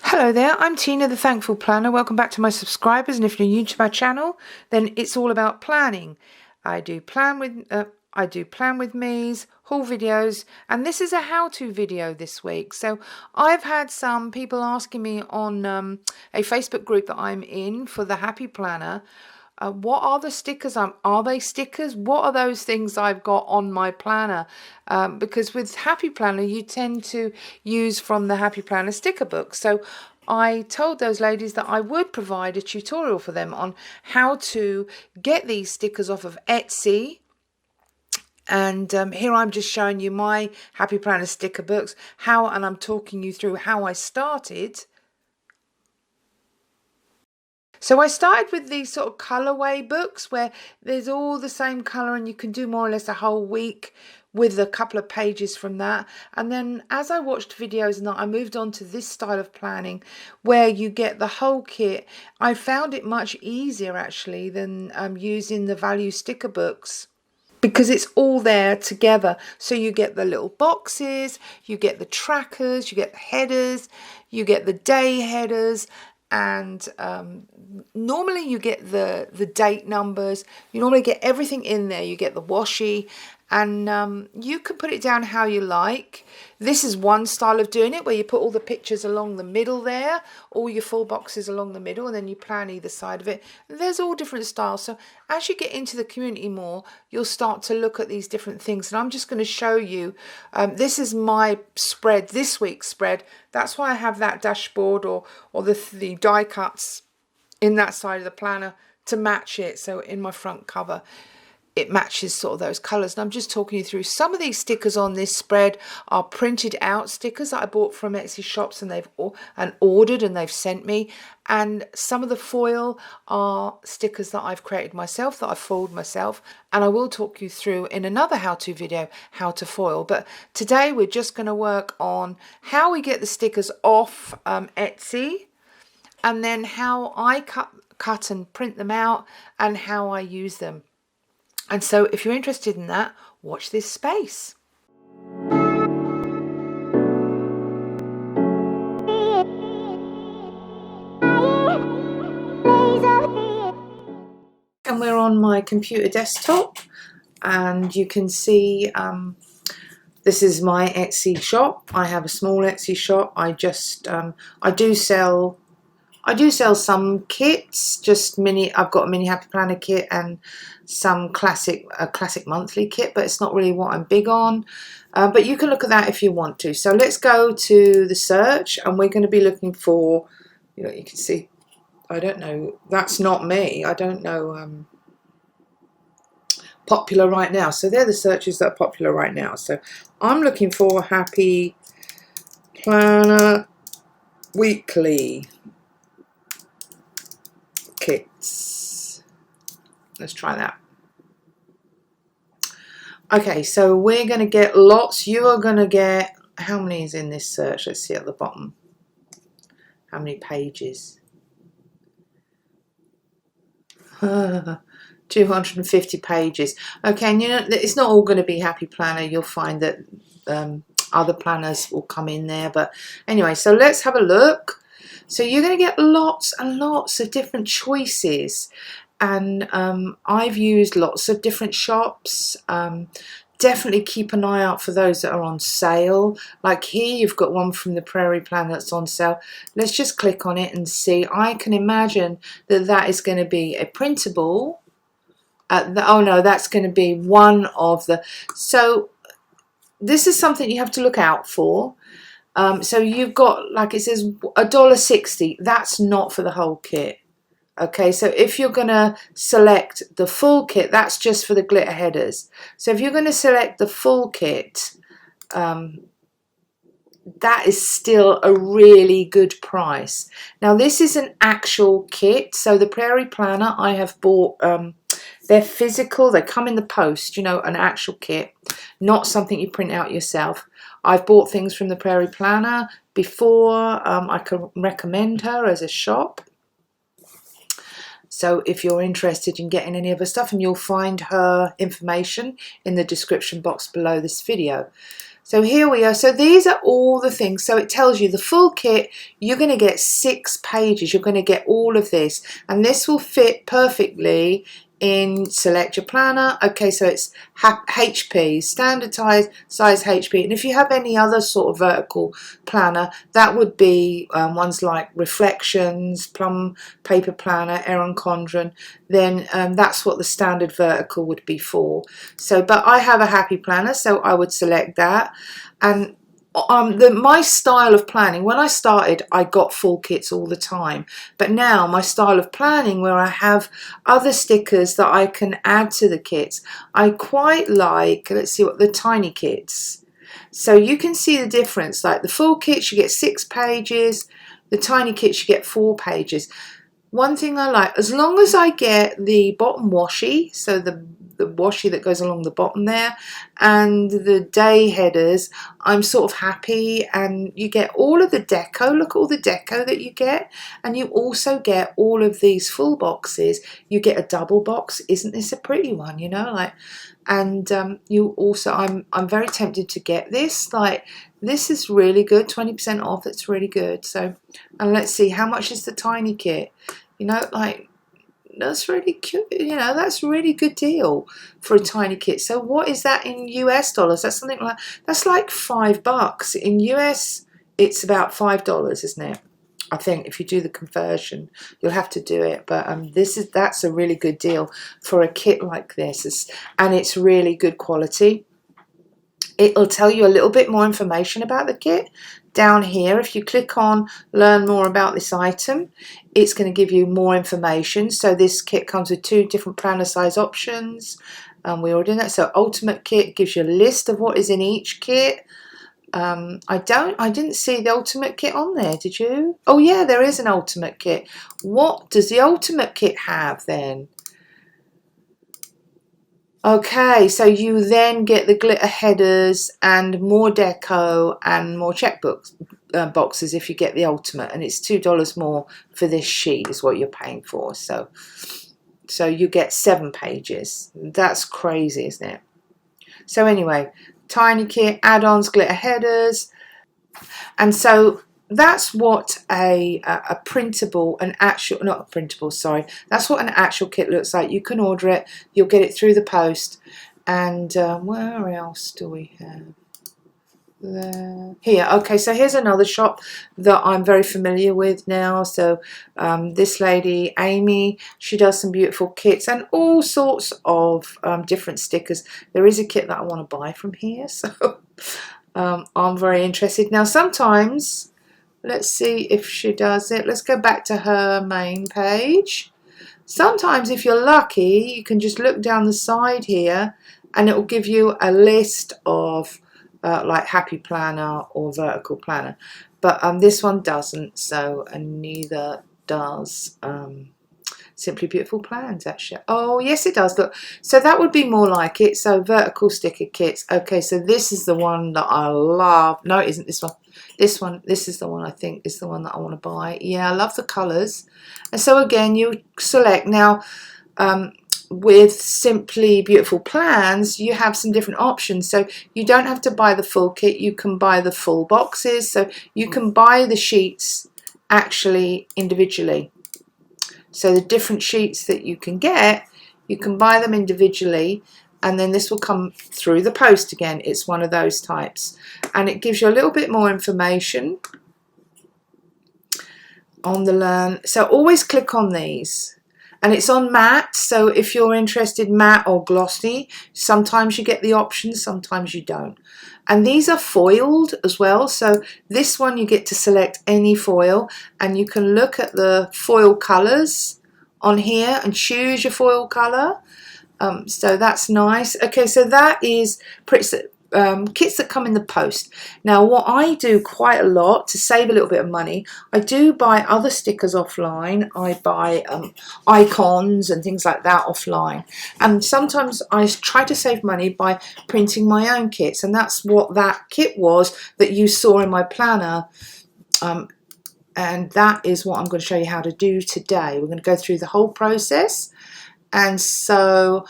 Hello there, I'm Tina the Thankful Planner. Welcome back to my subscribers, and if you're new to my channel, then it's all about planning. I do plan with me's, haul videos, and this is a how-to video this week. So I've had some people asking me on a Facebook group that I'm in for the Happy Planner. What are the stickers? Are they stickers? What are those things I've got on my planner? Because with Happy Planner, you tend to use from the Happy Planner sticker book. So I told those ladies that I would provide a tutorial for them on how to get these stickers off of Etsy. And here I'm just showing you my Happy Planner sticker books, and I'm talking you through how I started. So I started with these sort of colorway books where there's all the same color and you can do more or less a whole week with a couple of pages from that. And then as I watched videos and that, I moved on to this style of planning where you get the whole kit. I found it much easier actually than using the value sticker books, because it's all there together. So you get the little boxes, you get the trackers, you get the headers, you get the day headers, and normally you get the date numbers. You normally get everything in there. You get the washi, and you can put it down how you like. This is one style of doing it, where you put all the pictures along the middle there, all your full boxes along the middle, and then you plan either side of it. There's all different styles. So as you get into the community more, you'll start to look at these different things. And I'm just going to show you, this is my spread, this week's spread. That's why I have that dashboard or the die cuts in that side of the planner to match it. So in my front cover, it matches sort of those colours. And I'm just talking you through some of these stickers on this spread are printed out stickers that I bought from Etsy shops, and they've ordered and they've sent me. And some of the foil are stickers that I've created myself, that I've foiled myself, and I will talk you through in another how-to video how to foil. But today we're just going to work on how we get the stickers off Etsy, and then how I cut and print them out, and how I use them. And so if you're interested in that, watch this space. And we're on my computer desktop, and you can see this is my Etsy shop. I have a small Etsy shop. I do sell some kits, just mini. I've got a mini Happy Planner kit and some classic monthly kit, but it's not really what I'm big on. But you can look at that if you want to. So let's go to the search, and we're going to be looking for, you can see, I don't know, that's not me. I don't know, popular right now. So they're the searches that are popular right now. So I'm looking for Happy Planner Weekly kits. Let's try that. Okay, so we're going to get lots. You are going to get, how many is in this search? Let's see at the bottom. How many pages? 250 pages. Okay, and it's not all going to be Happy Planner. You'll find that other planners will come in there. But anyway, so let's have a look. So you're going to get lots and lots of different choices, and I've used lots of different shops. Definitely keep an eye out for those that are on sale. Like here, you've got one from the Prairie Planner that's on sale. Let's just click on it and see. I can imagine that is going to be a printable. Oh no, that's going to be one of the. So this is something you have to look out for. So you've got, like it says, $1.60. That's not for the whole kit. Okay, so if you're going to select the full kit, that's just for the glitter headers. So if you're going to select the full kit, that is still a really good price. Now this is an actual kit. So the Prairie Planner I have bought, they're physical, they come in the post, an actual kit, not something you print out yourself. I've bought things from the Prairie Planner before. I can recommend her as a shop. So if you're interested in getting any of her stuff, and you'll find her information in the description box below this video. So here we are. So these are all the things. So it tells you the full kit, you're going to get 6 pages. You're going to get all of this. And this will fit perfectly in Select Your Planner. Okay, so it's HP, standard size HP. And if you have any other sort of vertical planner, that would be ones like Reflections, Plum Paper Planner, Erin Condren. Then that's what the standard vertical would be for. So, but I have a Happy Planner, so I would select that. And my style of planning, when I started, I got full kits all the time. But now my style of planning, where I have other stickers that I can add to the kits, I quite like, let's see what, the tiny kits. So you can see the difference. Like the full kits, you get 6 pages. The tiny kits, you get 4 pages. One thing I like, as long as I get the bottom washi, so the washi that goes along the bottom there, and the day headers, I'm sort of happy. And you get all of the deco. Look at all the deco that you get. And you also get all of these full boxes. You get a double box. Isn't this a pretty one, you know? Like, and you also, I'm very tempted to get this. Like, this is really good, 20% off. It's really good. So, and let's see, how much is the tiny kit? You know, like, that's really cute. You know, that's a really good deal for a tiny kit. So what is that in US dollars? That's something like, that's like $5. In US, it's about $5, isn't it? I think if you do the conversion, you'll have to do it. But that's a really good deal for a kit like this, and it's really good quality. It'll tell you a little bit more information about the kit down here. If you click on learn more about this item, it's going to give you more information. So this kit comes with 2 different planner size options. We already know that. So ultimate kit gives you a list of what is in each kit. I didn't see the ultimate kit on there, did you? Oh yeah, there is an ultimate kit. What does the ultimate kit have then? Okay, so you then get the glitter headers and more deco and more checkbooks boxes if you get the ultimate, and it's $2 more for this sheet is what you're paying for. So you get 7 pages. That's crazy, isn't it? So anyway, tiny kit, add-ons, glitter headers, and so that's what a printable, not a printable, sorry, that's what an actual kit looks like. You can order it, you'll get it through the post. And where else do we have? There. Here, okay, so here's another shop that I'm very familiar with now. So this lady Amy, she does some beautiful kits and all sorts of different stickers. There is a kit that I want to buy from here, so I'm very interested. Now sometimes, let's see if she does it. Let's go back to her main page. Sometimes if you're lucky, you can just look down the side here and it will give you a list of like Happy Planner or Vertical Planner. But this one doesn't, so, and neither does Simply Beautiful Plans, actually. Oh, yes, it does. Look, so that would be more like it. So vertical sticker kits. Okay, so this is the one that I love. No, it isn't this one. This is the one I think is the one that I want to buy. Yeah, I love the colours. And so again, you select now. With Simply Beautiful Plans, you have some different options. So you don't have to buy the full kit. You can buy the full boxes. So you can buy the sheets actually individually. So the different sheets that you can get, you can buy them individually, and then this will come through the post again. It's one of those types, and it gives you a little bit more information on the learn. So always click on these. And it's on matte, so if you're interested matte or glossy, sometimes you get the options, sometimes you don't. And these are foiled as well, so this one you get to select any foil, and you can look at the foil colours on here and choose your foil colour. So that's nice. Okay, so that is kits that come in the post. Now what I do quite a lot to save a little bit of money, I do buy other stickers offline. I buy icons and things like that offline, and sometimes I try to save money by printing my own kits, and that's what that kit was that you saw in my planner. And that is what I'm going to show you how to do today. We're going to go through the whole process. And so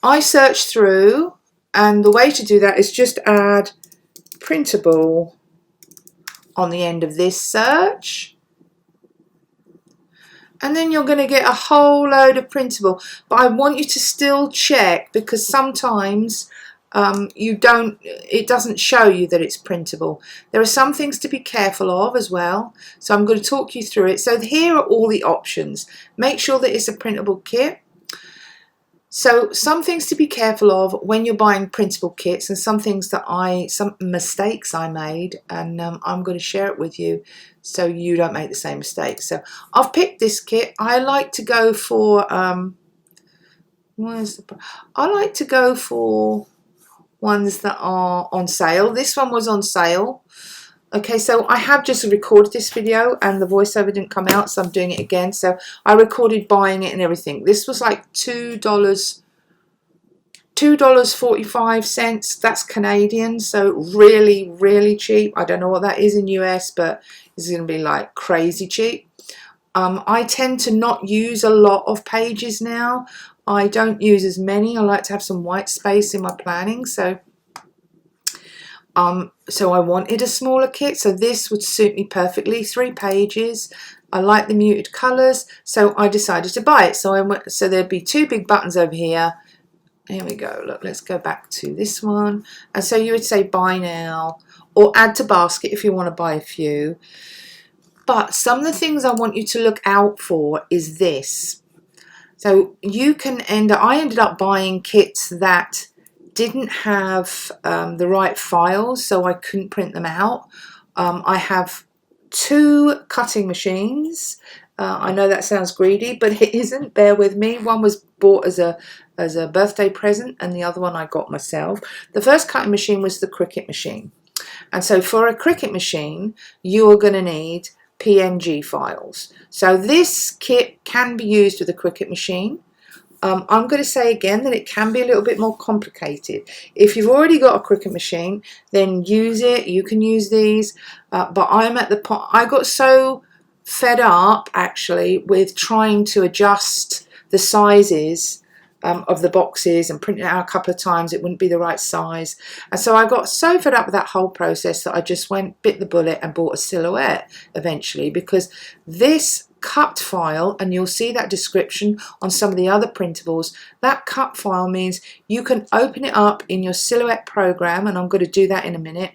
I search through, and the way to do that is just add printable on the end of this search. And then you're going to get a whole load of printable. But I want you to still check, because sometimes it doesn't show you that it's printable. There are some things to be careful of as well. So I'm going to talk you through it. So here are all the options. Make sure that it's a printable kit. So some things to be careful of when you're buying printable kits, and some mistakes I made, and I'm going to share it with you so you don't make the same mistakes. So I've picked this kit. I like to go for ones that are on sale. This one was on sale. Okay, so I have just recorded this video and the voiceover didn't come out, so I'm doing it again. So I recorded buying it and everything. This was like $2.45. That's Canadian, so really, really cheap. I don't know what that is in US, but it's going to be like crazy cheap. I tend to not use a lot of pages now. I don't use as many. I like to have some white space in my planning, so I wanted a smaller kit, so this would suit me perfectly. 3 pages. I like the muted colours, so I decided to buy it. So there'd be 2 big buttons over here. Here we go. Look, let's go back to this one. And so you would say buy now, or add to basket if you want to buy a few. But some of the things I want you to look out for is this. So I ended up buying kits that didn't have the right files, so I couldn't print them out. I have 2 cutting machines. I know that sounds greedy, but it isn't. Bear with me. One was bought as a birthday present, and the other one I got myself. The first cutting machine was the Cricut machine. And so for a Cricut machine, you are going to need PNG files. So this kit can be used with a Cricut machine. I'm going to say again that it can be a little bit more complicated. If you've already got a Cricut machine, then use it. You can use these. But I'm at the point, I got so fed up actually with trying to adjust the sizes of the boxes and print it out a couple of times. It wouldn't be the right size. And so I got so fed up with that whole process that I just bit the bullet and bought a Silhouette eventually, because this cut file, and you'll see that description on some of the other printables, that cut file means you can open it up in your Silhouette program, and I'm going to do that in a minute,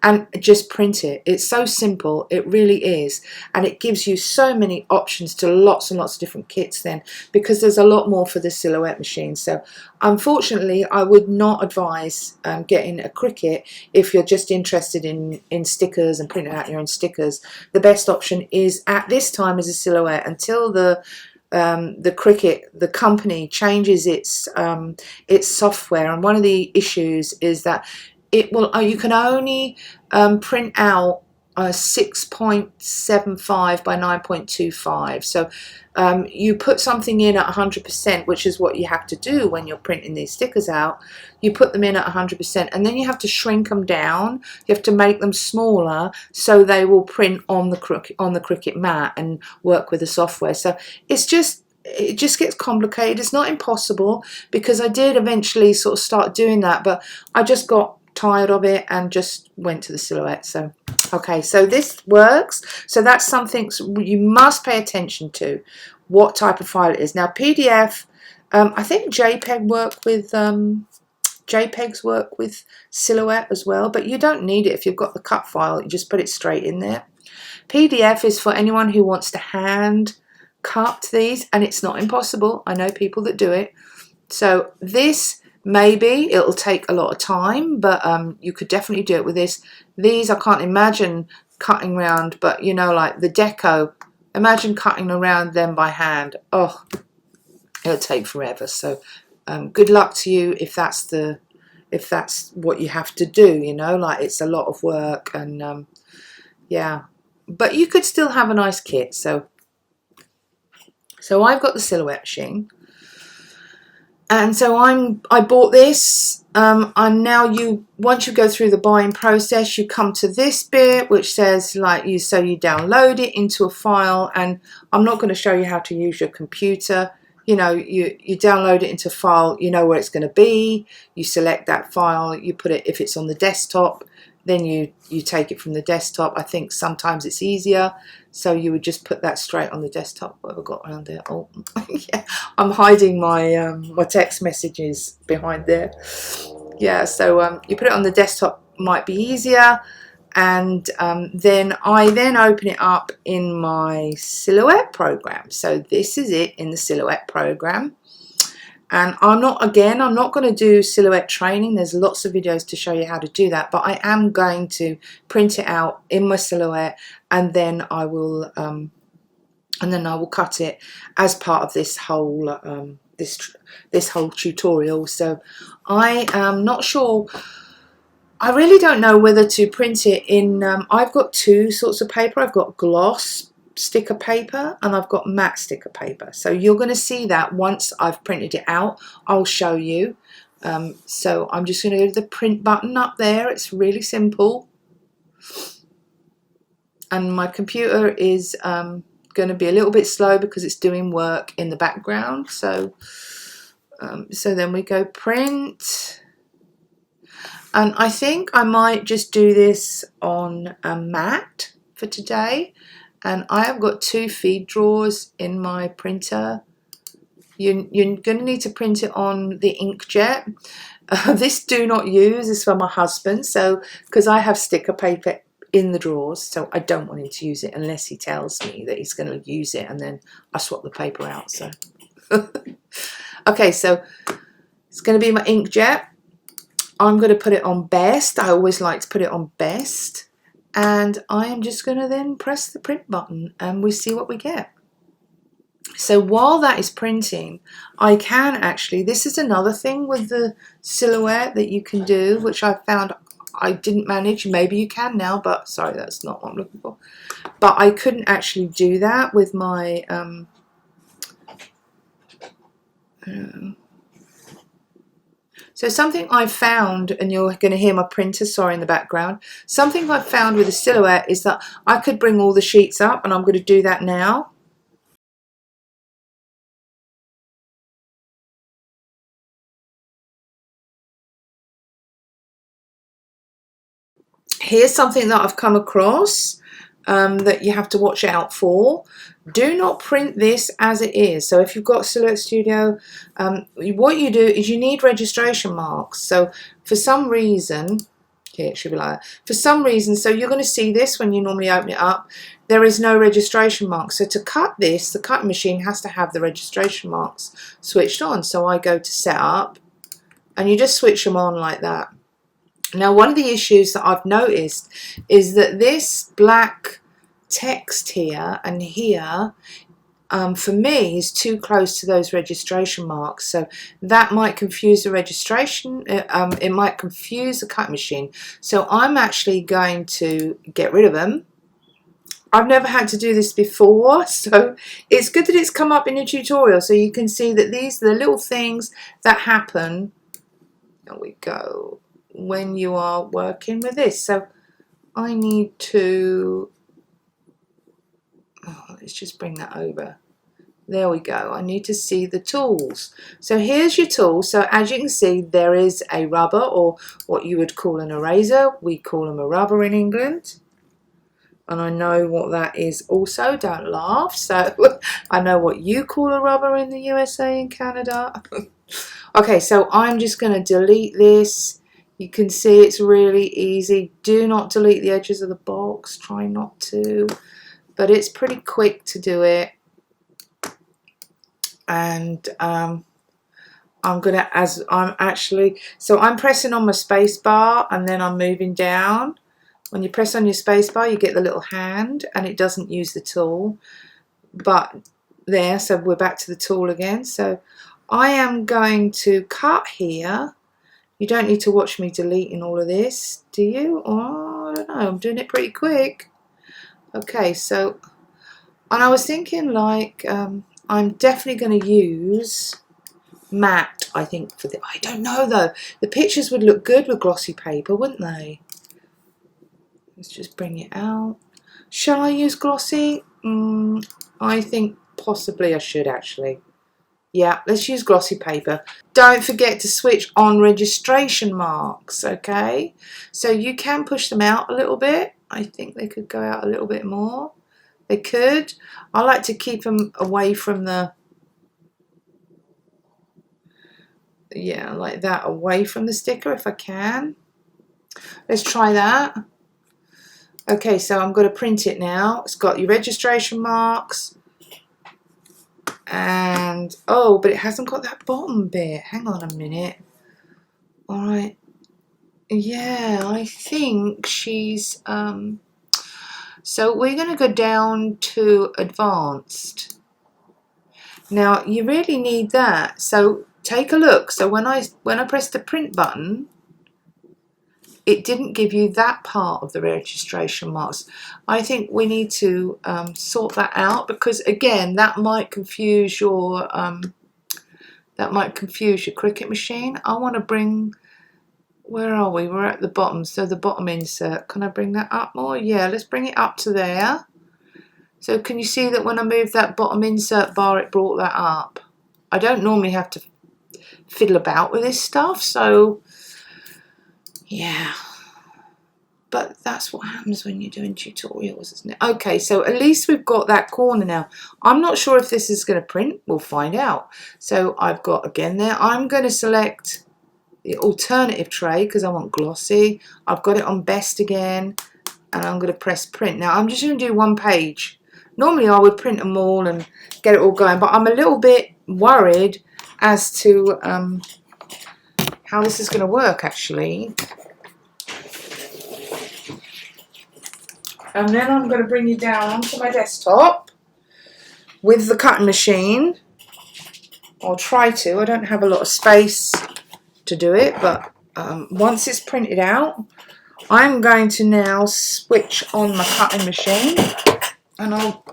and just print it. It's so simple, it really is, and it gives you so many options to lots and lots of different kits then, because there's a lot more for the Silhouette machine. So unfortunately I would not advise getting a Cricut if you're just interested in stickers and printing out your own stickers. The best option is at this time is a Silhouette until the Cricut, the company, changes its software. And one of the issues is that you can only print out 6.75 by 9.25. So you put something in at 100%, which is what you have to do when you're printing these stickers out. You put them in at 100%, and then you have to shrink them down. You have to make them smaller so they will print on the Cricut mat and work with the software. So it just gets complicated. It's not impossible, because I did eventually sort of start doing that, but I just got tired of it and just went to the Silhouette. So okay, so this works. So that's something you must pay attention to, what type of file it is. Now PDF, I think JPEGs work with Silhouette as well, but you don't need it if you've got the cut file. You just put it straight in there. PDF is for anyone who wants to hand cut these, and it's not impossible. I know people that do it. So this, maybe it'll take a lot of time, but you could definitely do it with this. These I can't imagine cutting round, but you know, like the deco, imagine cutting around them by hand. Oh, it'll take forever. So good luck to you if that's what you have to do, you know, like it's a lot of work. And yeah, but you could still have a nice kit. So I've got the Silhouette machine. And so I bought this, and now once you go through the buying process, you come to this bit which says so you download it into a file, and I'm not going to show you how to use your computer. You know, you download it into a file, you know where it's going to be, you select that file, you put it, if it's on the desktop, then you take it from the desktop. I think sometimes it's easier, so you would just put that straight on the desktop. What have I got around there? Oh, yeah, I'm hiding my my text messages behind there. Yeah, so you put it on the desktop, might be easier, and then I open it up in my Silhouette program. So this is it in the Silhouette program. And I'm not going to do Silhouette training. There's lots of videos to show you how to do that, but I am going to print it out in my Silhouette, and then I will cut it as part of this whole this whole tutorial. So I am not sure. I really don't know whether to print it in. I've got two sorts of paper. I've got gloss sticker paper and I've got matte sticker paper. So you're going to see that once I've printed it out. I'll show you. So I'm just going to go to the print button up there. It's really simple. And my computer is going to be a little bit slow because it's doing work in the background. So then we go print. And I think I might just do this on a matte for today. And I have got 2 feed drawers in my printer. You're going to need to print it on the inkjet. This do not use is for my husband. So because I have sticker paper in the drawers, so I don't want him to use it unless he tells me that he's going to use it, and then I swap the paper out. So okay, so it's going to be my inkjet. I'm going to put it on best. I always like to put it on best. And I am just going to then press the print button and we see what we get. So while that is printing, I can actually, this is another thing with the Silhouette that you can do, which I found I didn't manage. Maybe you can now, but sorry, that's not what I'm looking for. But I couldn't actually do that with my so something I found, and you're going to hear my printer, sorry, in the background. Something I found with the Silhouette is that I could bring all the sheets up, and I'm going to do that now. Here's something that I've come across that you have to watch out for. Do not print this as it is. So if you've got Silhouette Studio, what you do is you need registration marks. So for some reason, here it should be like that. For some reason, so you're going to see this when you normally open it up, there is no registration mark. So to cut this, the cutting machine has to have the registration marks switched on. So I go to setup and you just switch them on like that. Now, one of the issues that I've noticed is that this black text here and here, for me, is too close to those registration marks. So that might confuse the registration. It might confuse the cut machine. So I'm actually going to get rid of them. I've never had to do this before, so it's good that it's come up in a tutorial so you can see that these are the little things that happen. There we go. When you are working with this. So I need to, let's just bring that over. There we go. I need to see the tools. So here's your tool. So as you can see, there is a rubber, or what you would call an eraser. We call them a rubber in England. And I know what that is also. Don't laugh. So I know what you call a rubber in the USA and Canada. Okay, so I'm just going to delete this. You can see it's really easy. Do not delete the edges of the box. Try not to. But it's pretty quick to do it. And I'm going to, so I'm pressing on my space bar and then I'm moving down. When you press on your space bar, you get the little hand and it doesn't use the tool. But there, so we're back to the tool again. So I am going to cut here. You don't need to watch me deleting all of this, do you? Oh, I don't know, I'm doing it pretty quick. Okay, so, and I was thinking like, I'm definitely going to use matte, I think, for the, I don't know though. The pictures would look good with glossy paper, wouldn't they? Let's just bring it out. Shall I use glossy? I think possibly I should actually. Yeah, let's use glossy paper. Don't forget to switch on registration marks, okay? So you can push them out a little bit. I think they could go out a little bit more. They could. I like to keep them away from the, yeah, like that, away from the sticker if I can. Let's try that. Okay, so I'm going to print it now. It's got your registration marks. And, oh, but it hasn't got that bottom bit. Hang on a minute. All right. Yeah, I think she's, so we're going to go down to advanced. Now, you really need that. So take a look. So when I press the print button, it didn't give you that part of the registration marks. I think we need to sort that out, because again, that might confuse your Cricut machine. I want to bring, where are we? We're at the bottom, so the bottom insert. Can I bring that up more? Yeah, let's bring it up to there. So can you see that when I moved that bottom insert bar, it brought that up? I don't normally have to fiddle about with this stuff, so yeah. But that's what happens when you're doing tutorials, isn't it? Okay, so at least we've got that corner now. I'm not sure if this is going to print. We'll find out. So I've got, again there, I'm going to select the alternative tray because I want glossy. I've got it on best again, and I'm going to press print. Now I'm just going to do one page. Normally I would print them all and get it all going, but I'm a little bit worried as to how this is going to work actually. And then I'm going to bring you down onto my desktop with the cutting machine. I'll try to. I don't have a lot of space to do it, but once it's printed out, I'm going to now switch on my cutting machine, and I'll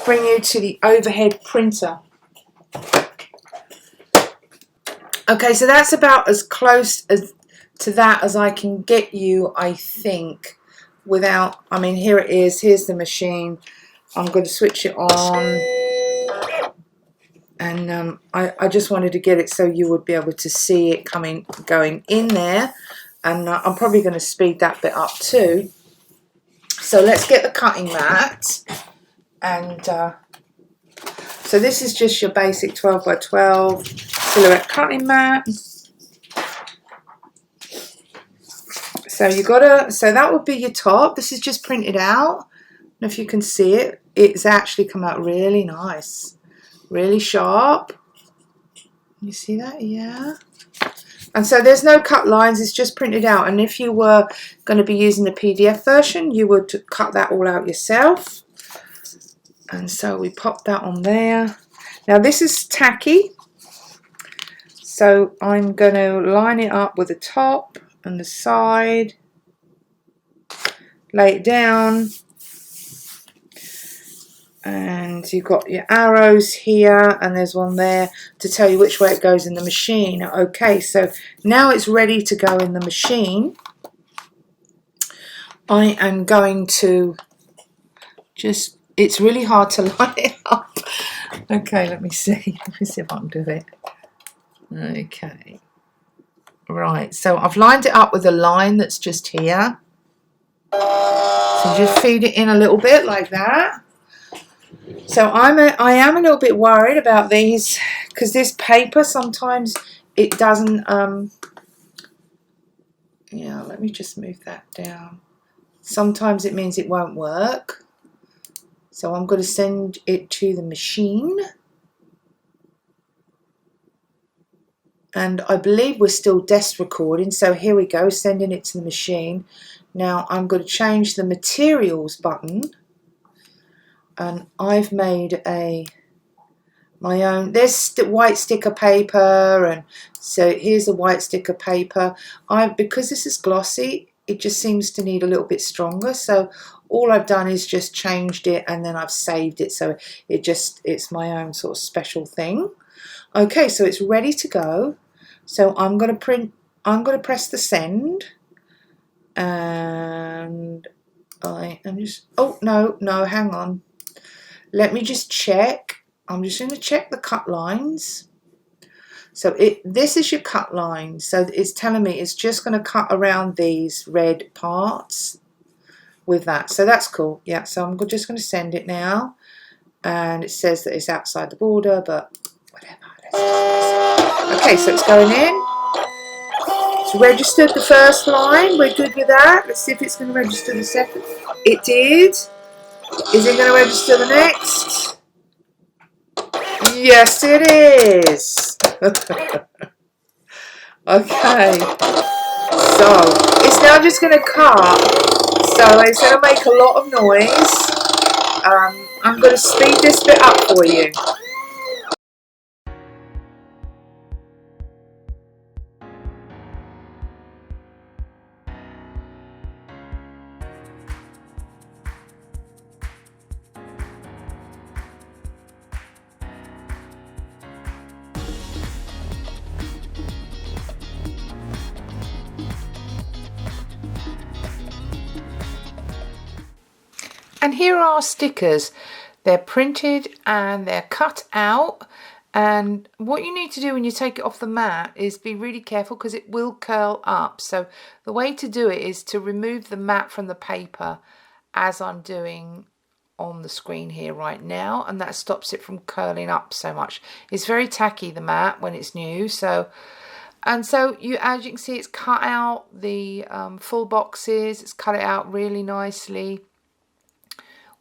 bring you to the overhead printer. Okay, so that's about as close to that as I can get you, I think, without, I mean, here it is, here's the machine. I'm going to switch it on, and I just wanted to get it so you would be able to see it going in there, and I'm probably going to speed that bit up too. So let's get the cutting mat, and so this is just your basic 12 by 12 silhouette cutting mat. So you gotta, so that would be your top. This is just printed out. And if you can see it, it's actually come out really nice, really sharp. You see that? Yeah. And so there's no cut lines, it's just printed out. And if you were going to be using the PDF version, you would cut that all out yourself. And so we pop that on there. Now this is tacky, so I'm going to line it up with the top and the side, lay it down, and you've got your arrows here, and there's one there to tell you which way it goes in the machine. Okay, so now it's ready to go in the machine. I am going to just, it's really hard to line it up. Okay, let me see if I can do it. Okay. Right, so I've lined it up with a line that's just here. So just feed it in a little bit like that. So I am a little bit worried about these, because this paper sometimes it doesn't, yeah, let me just move that down. Sometimes it means it won't work. So I'm going to send it to the machine. And I believe we're still desk recording, so here we go, sending it to the machine. Now I'm going to change the materials button, and I've made my own. There's white sticker paper, and so here's the white sticker paper. Because this is glossy, it just seems to need a little bit stronger, so all I've done is just changed it, and then I've saved it, so it's my own sort of special thing. Okay, so it's ready to go. So I'm going to press the send, and I am just, oh no, hang on. Let me just check. I'm just going to check the cut lines. So this is your cut line. So it's telling me it's just going to cut around these red parts with that. So that's cool. Yeah, so I'm just going to send it now. And it says that it's outside the border, but whatever. Okay, so it's going in. It's registered the first line. We're good with that. Let's see if it's going to register the second. It did. Is it going to register the next? Yes, it is. Okay. So it's now just going to cut. So it's going to make a lot of noise. I'm going to speed this bit up for you. And here are our stickers. They're printed and they're cut out. And what you need to do when you take it off the mat is be really careful because it will curl up. So the way to do it is to remove the mat from the paper as I'm doing on the screen here right now, and that stops it from curling up so much. It's very tacky, the mat, when it's new. So you, as you can see, it's cut out the full boxes. It's cut it out really nicely.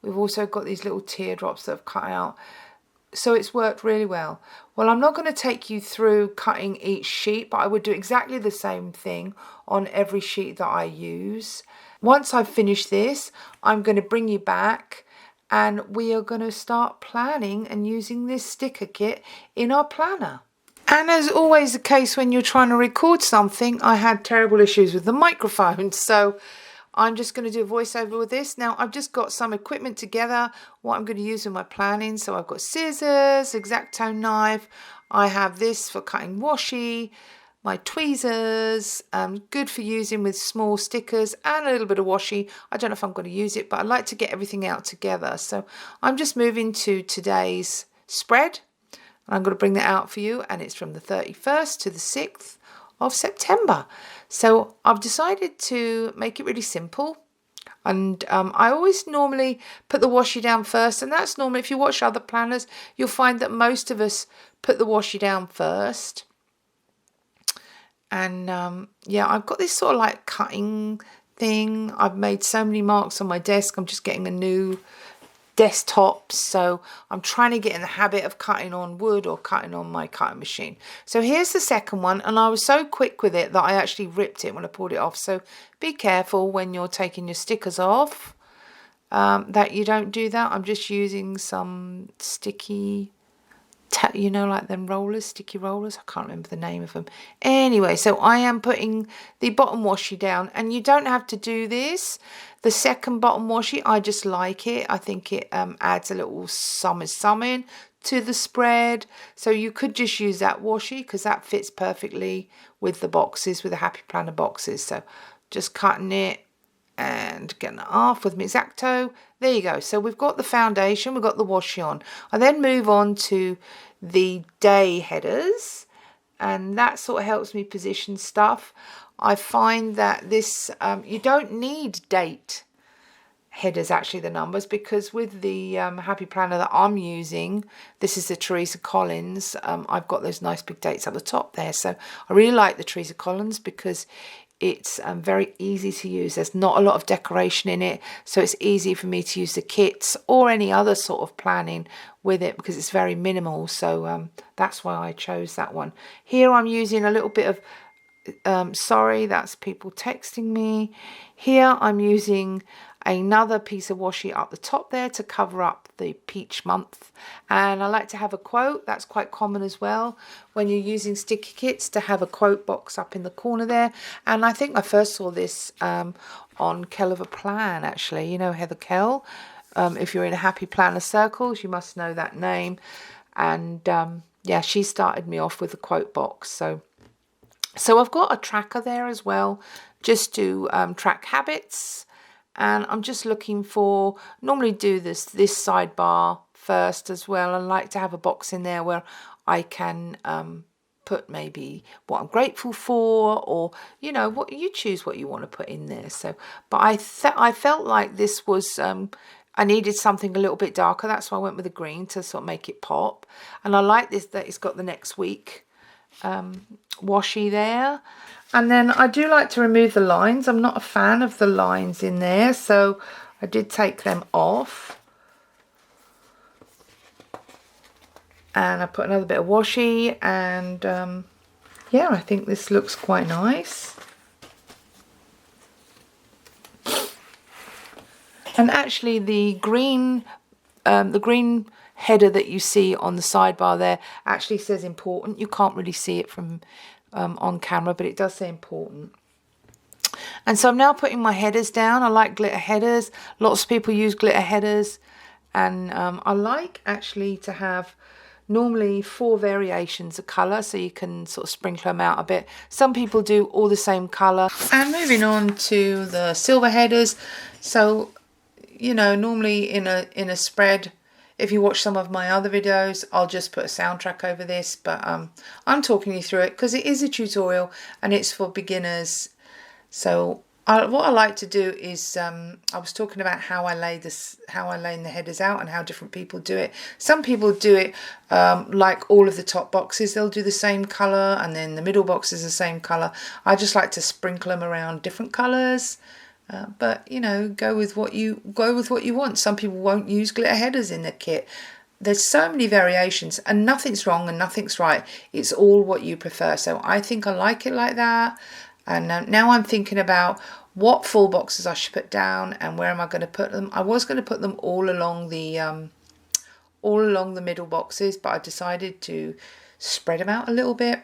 We've also got these little teardrops that have cut out. So it's worked really well. Well, I'm not going to take you through cutting each sheet, but I would do exactly the same thing on every sheet that I use. Once I've finished this, I'm going to bring you back and we are going to start planning and using this sticker kit in our planner. And as always the case when you're trying to record something, I had terrible issues with the microphone. So I'm just going to do a voiceover with this. Now, I've just got some equipment together, what I'm going to use in my planning. So I've got scissors, X-Acto knife. I have this for cutting washi, my tweezers, good for using with small stickers, and a little bit of washi. I don't know if I'm going to use it, but I like to get everything out together. So I'm just moving to today's spread. And I'm going to bring that out for you. And it's from the 31st to the 6th of September. So I've decided to make it really simple, and I always normally put the washi down first, and that's normally, if you watch other planners, you'll find that most of us put the washi down first. And yeah, I've got this sort of like cutting thing. I've made so many marks on my desk. I'm just getting a new desktop, so I'm trying to get in the habit of cutting on wood or cutting on my cutting machine. So here's the second one, and I was so quick with it that I actually ripped it when I pulled it off. So be careful when you're taking your stickers off that you don't do that. I'm just using some sticky, you know, like them rollers, sticky rollers. I can't remember the name of them. Anyway, so I am putting the bottom washi down, and you don't have to do this. The second bottom washi, I just like it. I think it adds a little something to the spread. So you could just use that washi because that fits perfectly with the boxes, with the Happy Planner boxes. So just cutting it and getting it off with my X-Acto. There you go. So we've got the foundation, we've got the washi on. I then move on to the day headers, and that sort of helps me position stuff. I find that this, you don't need date headers, actually, the numbers, because with the Happy Planner that I'm using, this is the Teresa Collins, I've got those nice big dates at the top there. So I really like the Teresa Collins because it's very easy to use. There's not a lot of decoration in it, so it's easy for me to use the kits or any other sort of planning with it because it's very minimal. So that's why I chose that one. Here I'm using a little bit of sorry, that's people texting me. Here I'm using another piece of washi up the top there to cover up the peach month, and I like to have a quote. That's quite common as well when you're using sticky kits, to have a quote box up in the corner there. And I think I first saw this on Kell of a Plan, actually. You know Heather Kell, if you're in a Happy Planner circles, you must know that name. And yeah, she started me off with the quote box. So I've got a tracker there as well, just to track habits. And I'm just looking for, normally do this sidebar first as well. I like to have a box in there where I can put maybe what I'm grateful for, or you know, what you choose what you want to put in there. So, but I felt like this was I needed something a little bit darker. That's why I went with the green to sort of make it pop. And I like this that it's got the next week washi there. And then I do like to remove the lines. I'm not a fan of the lines in there, so I did take them off. And I put another bit of washi, and yeah, I think this looks quite nice. And actually the green header that you see on the sidebar there actually says important. You can't really see it from on camera, but it does say important. And so I'm now putting my headers down. I like glitter headers. Lots of people use glitter headers, and I like actually to have normally 4 variations of colour, so you can sort of sprinkle them out a bit. Some people do all the same colour. And moving on to the silver headers. So, you know, normally in a spread, if you watch some of my other videos, I'll just put a soundtrack over this, but I'm talking you through it because it is a tutorial and it's for beginners. So what I like to do is I was talking about how I lay the headers out and how different people do it. Some people do it like all of the top boxes, they'll do the same colour, and then the middle box is the same colour. I just like to sprinkle them around different colours. But you know, go with what you want. Some people won't use glitter headers in their kit. There's so many variations, and nothing's wrong and nothing's right. It's all what you prefer. So I think I like it like that. And now I'm thinking about what full boxes I should put down and where am I going to put them. I was going to put them all along the middle boxes, but I decided to spread them out a little bit.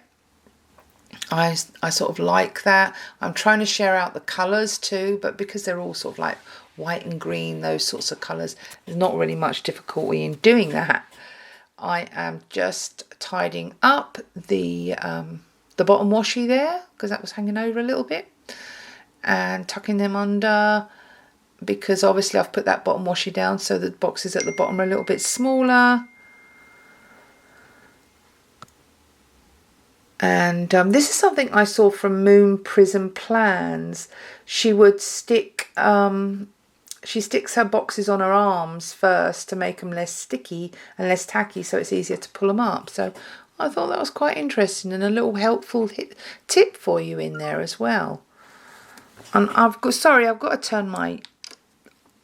I sort of like that. I'm trying to share out the colours too, but because they're all sort of like white and green, those sorts of colours, there's not really much difficulty in doing that. I am just tidying up the bottom washi there because that was hanging over a little bit, and tucking them under, because obviously I've put that bottom washi down so the boxes at the bottom are a little bit smaller. And this is something I saw from Moon Prism Plans. She would stick, she sticks her boxes on her arms first to make them less sticky and less tacky, so it's easier to pull them up. So I thought that was quite interesting and a little helpful tip for you in there as well. And I've got to turn my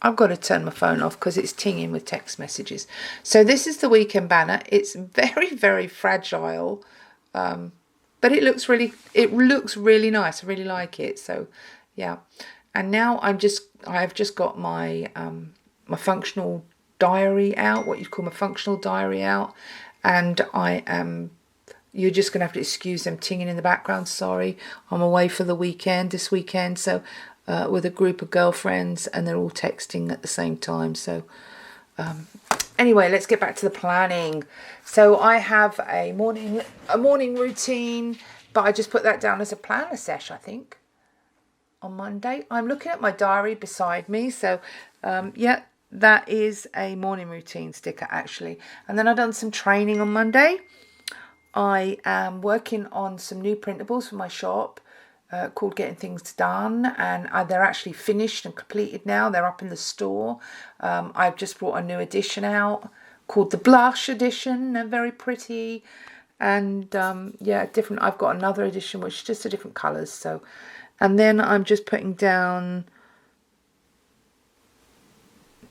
phone off because it's tinging with text messages. So this is the weekend banner. It's very, very fragile. But it looks really nice. I really like it. So yeah. And now I've just got my my functional diary out, what you call my functional diary out, and you're just gonna have to excuse them tinging in the background. Sorry, I'm away for the weekend this weekend, so with a group of girlfriends, and they're all texting at the same time. So anyway, let's get back to the planning. So I have a morning routine, but I just put that down as a planner sesh, I think, on Monday. I'm looking at my diary beside me. So yeah, that is a morning routine sticker actually. And then I've done some training on Monday. I am working on some new printables for my shop called Getting Things Done, and they're actually finished and completed now. They're up in the store. I've just brought a new edition out called the Blush edition. They're very pretty, and yeah, different. I've got another edition which is just a different colours. So, and then I'm just putting down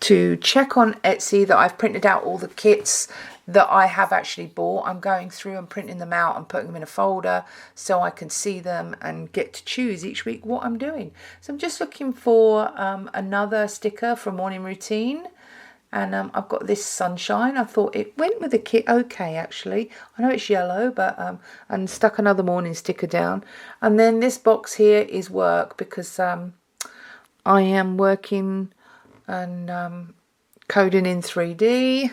to check on Etsy that I've printed out all the kits that I have actually bought. I'm going through and printing them out and putting them in a folder so I can see them and get to choose each week what I'm doing. So I'm just looking for another sticker for morning routine, and I've got this sunshine. I thought it went with the kit okay actually. I know it's yellow, but and stuck another morning sticker down. And then this box here is work, because I am working and coding in 3D.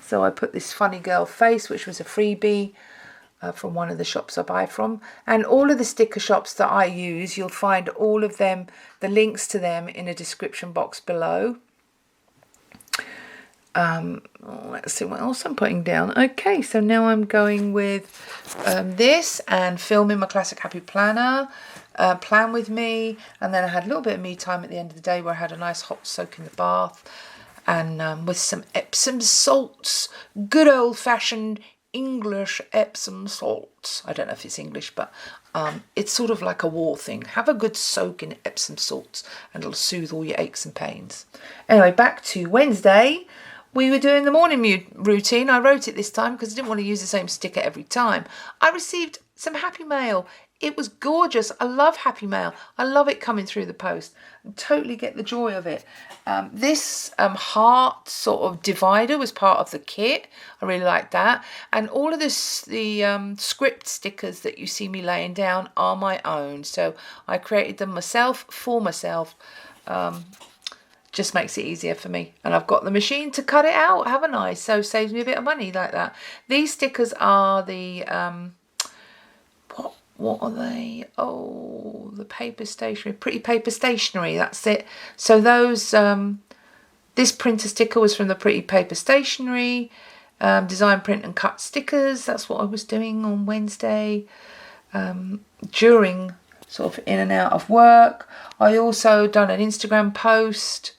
So I put this funny girl face, which was a freebie from one of the shops I buy from. And all of the sticker shops that I use, you'll find all of them, the links to them in a description box below. Let's see what else I'm putting down. Okay, so now I'm going with this and filming my classic happy planner. Plan with me, and then I had a little bit of me time at the end of the day where I had a nice hot soak in the bath, and with some Epsom salts, good old-fashioned English Epsom salts. I don't know if it's English, but it's sort of like a war thing. Have a good soak in Epsom salts and it'll soothe all your aches and pains. Anyway, back to Wednesday. We were doing the morning routine. I wrote it this time because I didn't want to use the same sticker every time. I received some happy mail. It was gorgeous. I love happy mail. I love it coming through the post. I totally get the joy of it. This heart sort of divider was part of the kit. I really like that. And all of the script stickers that you see me laying down are my own. So I created them myself for myself. Just makes it easier for me. And I've got the machine to cut it out, haven't I? So saves me a bit of money like that. These stickers are the... What are they? Oh, the paper stationery. Pretty Paper Stationery, that's it. So those, this printer sticker was from the Pretty Paper Stationery. Design, print and cut stickers. That's what I was doing on Wednesday. During sort of in and out of work. I also done an Instagram post,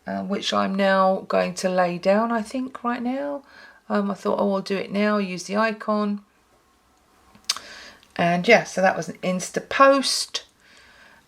which I'm now going to lay down, I think, right now. I thought, oh, I'll do it now. Use the icon. And yeah, so that was an Insta post.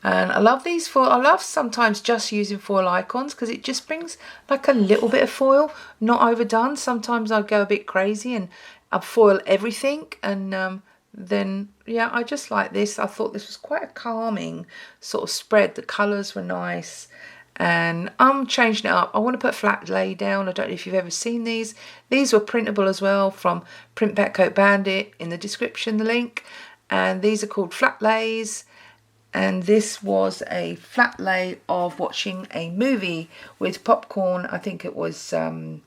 And I love these foil. I love sometimes just using foil icons because it just brings like a little bit of foil, not overdone. Sometimes I go a bit crazy and I foil everything. And then, yeah, I just like this. I thought this was quite a calming sort of spread. The colours were nice. And I'm changing it up. I want to put flat lay down. I don't know if you've ever seen these. These were printable as well from Print Petcoat Bandit. In the description, the link. And these are called flat lays, and this was a flat lay of watching a movie with popcorn. I think it was I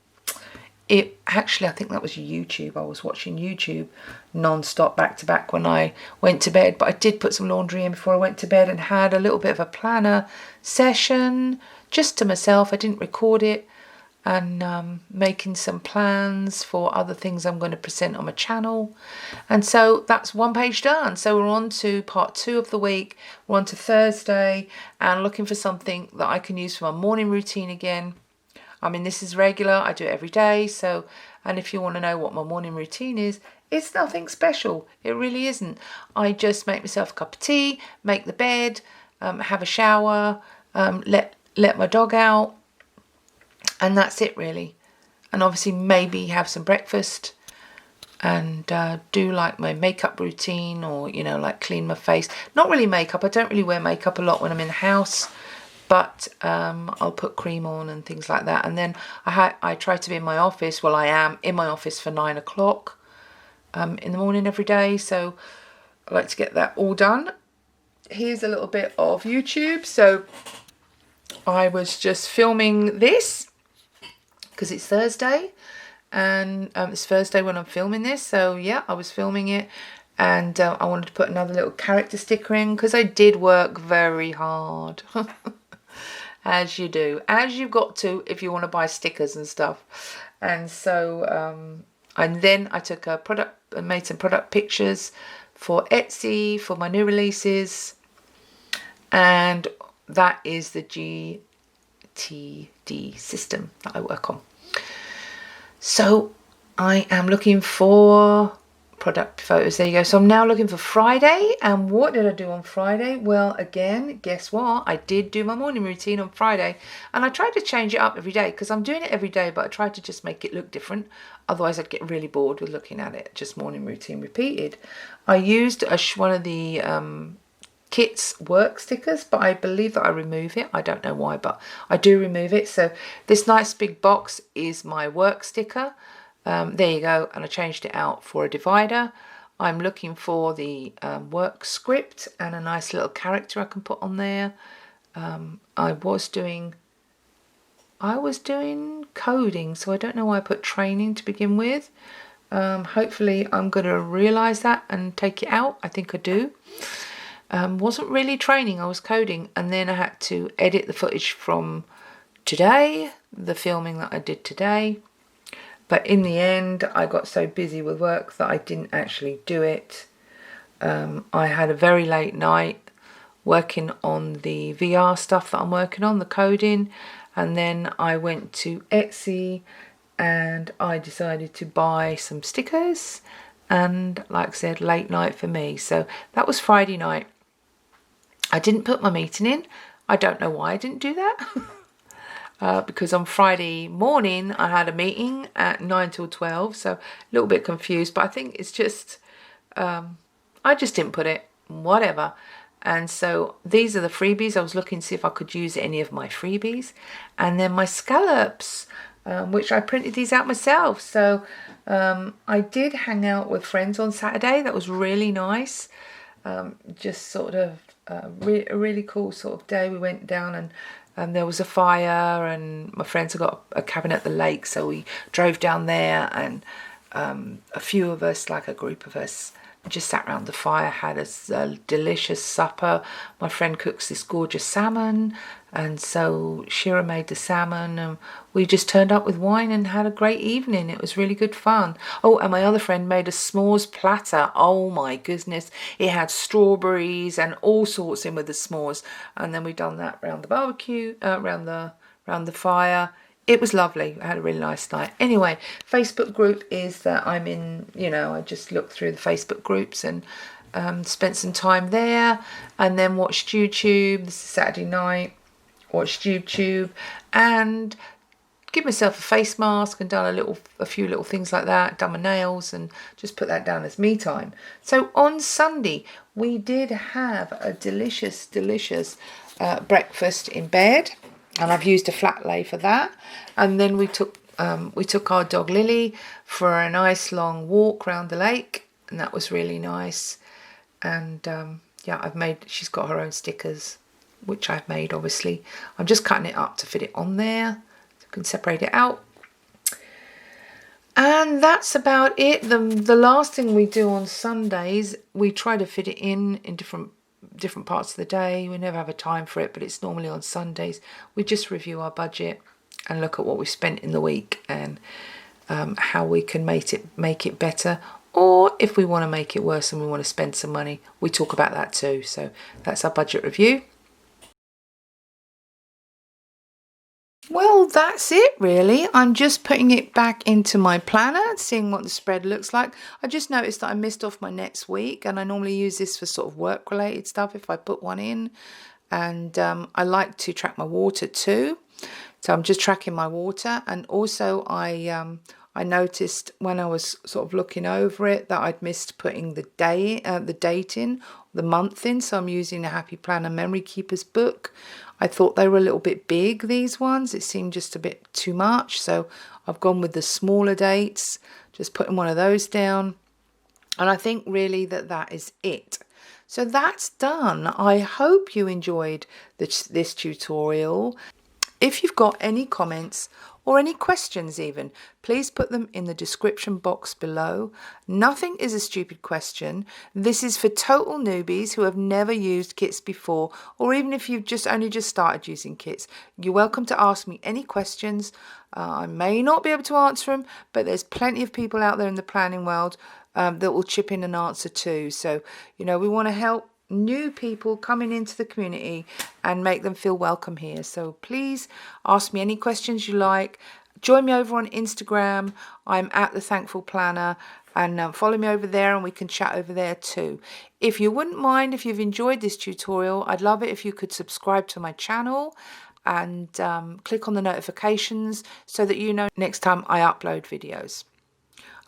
think that was YouTube. I was watching YouTube non-stop back to back when I went to bed, but I did put some laundry in before I went to bed and had a little bit of a planner session just to myself. I didn't record it, and making some plans for other things I'm going to present on my channel. And so that's one page done. So we're on to part 2 of the week. We're on to Thursday and looking for something that I can use for my morning routine again. I mean, this is regular. I do it every day. So, and if you want to know what my morning routine is, it's nothing special. It really isn't. I just make myself a cup of tea, make the bed, have a shower, let my dog out. And that's it really. And obviously maybe have some breakfast and do like my makeup routine, or, you know, like clean my face. Not really makeup. I don't really wear makeup a lot when I'm in the house, but I'll put cream on and things like that. And then I try to be in my office. Well, I am in my office for 9 o'clock in the morning every day. So I like to get that all done. Here's a little bit of YouTube. So I was just filming this because it's Thursday, and it's Thursday when I'm filming this. So yeah, I was filming it, and I wanted to put another little character sticker in because I did work very hard. As you do, as you've got to if you want to buy stickers and stuff. And so and then I took a product and made some product pictures for Etsy for my new releases, and that is the GTD system that I work on. So I am looking for product photos. There you go. So I'm now looking for Friday. And what did I do on Friday? Well, again, guess what? I did do my morning routine on Friday, and I tried to change it up every day because I'm doing it every day, but I tried to just make it look different. Otherwise I'd get really bored with looking at it. Just morning routine repeated. I used one of the Kit's work stickers, but I believe that I remove it. I don't know why, but I do remove it. So this nice big box is my work sticker. There you go. And I changed it out for a divider. I'm looking for the work script and a nice little character I can put on there. I was doing coding, so I don't know why I put training to begin with. Hopefully I'm going to realise that and take it out. I think I do. Wasn't really training, I was coding, and then I had to edit the footage from today, the filming that I did today. But in the end, I got so busy with work that I didn't actually do it. I had a very late night working on the VR stuff that I'm working on, the coding. And then I went to Etsy and I decided to buy some stickers. And like I said, late night for me. So that was Friday night. I didn't put my meeting in. I don't know why I didn't do that. Because on Friday morning I had a meeting at 9 till 12. So a little bit confused. But I think it's just, I just didn't put it. Whatever. And so these are the freebies. I was looking to see if I could use any of my freebies. And then my scallops, which I printed these out myself. So I did hang out with friends on Saturday. That was really nice. Just sort of a really cool sort of day. We went down and there was a fire, and my friends had got a cabin at the lake. So we drove down there, and a few of us, like a group of us, just sat around the fire, had a delicious supper. My friend cooks this gorgeous salmon, and so Shira made the salmon, and we just turned up with wine and had a great evening. It was really good fun. Oh, and my other friend made a s'mores platter. Oh my goodness, it had strawberries and all sorts in with the s'mores, and then we done that around the barbecue, around the fire. It was lovely. I had a really nice night. Anyway, Facebook group is that I'm in, I just looked through the Facebook groups and spent some time there, and then watched YouTube. This is Saturday night. Watched YouTube and give myself a face mask and done a few little things like that. Done my nails and just put that down as me time. So on Sunday, we did have a delicious breakfast in bed. And I've used a flat lay for that. And then we took our dog Lily for a nice long walk around the lake, and that was really nice. And yeah, she's got her own stickers, which I've made. Obviously, I'm just cutting it up to fit it on there, so I can separate it out. And that's about it. The last thing we do on Sundays, we try to fit it in different parts of the day. We never have a time for it, but it's normally on Sundays. We just review our budget and look at what we spent in the week and how we can make it better, or if we want to make it worse and we want to spend some money, we talk about that too. So that's our budget review. Well, that's it really. I'm just putting it back into my planner, seeing what the spread looks like. I just noticed that I missed off my next week, and I normally use this for sort of work related stuff if I put one in. And I like to track my water too. So I'm just tracking my water, and also I noticed when I was sort of looking over it that I'd missed putting the date in, the month in. So I'm using a Happy Planner Memory Keepers book. I thought they were a little bit big, these ones. It seemed just a bit too much. So I've gone with the smaller dates, just putting one of those down. And I think really that is it. So that's done. I hope you enjoyed this tutorial. If you've got any comments or any questions even, please put them in the description box below. Nothing is a stupid question. This is for total newbies who have never used kits before, or even if you've only just started using kits. You're welcome to ask me any questions. I may not be able to answer them, but there's plenty of people out there in the planning world that will chip in an answer too. So, we want to help new people coming into the community and make them feel welcome here. So please ask me any questions you like. Join me over on Instagram. I'm at The Thankful Planner, and follow me over there and we can chat over there too. If you wouldn't mind, if you've enjoyed this tutorial, I'd love it if you could subscribe to my channel and click on the notifications so that you know next time I upload videos.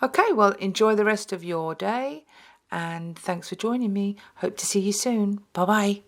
Okay, well, enjoy the rest of your day. And thanks for joining me. Hope to see you soon. Bye-bye.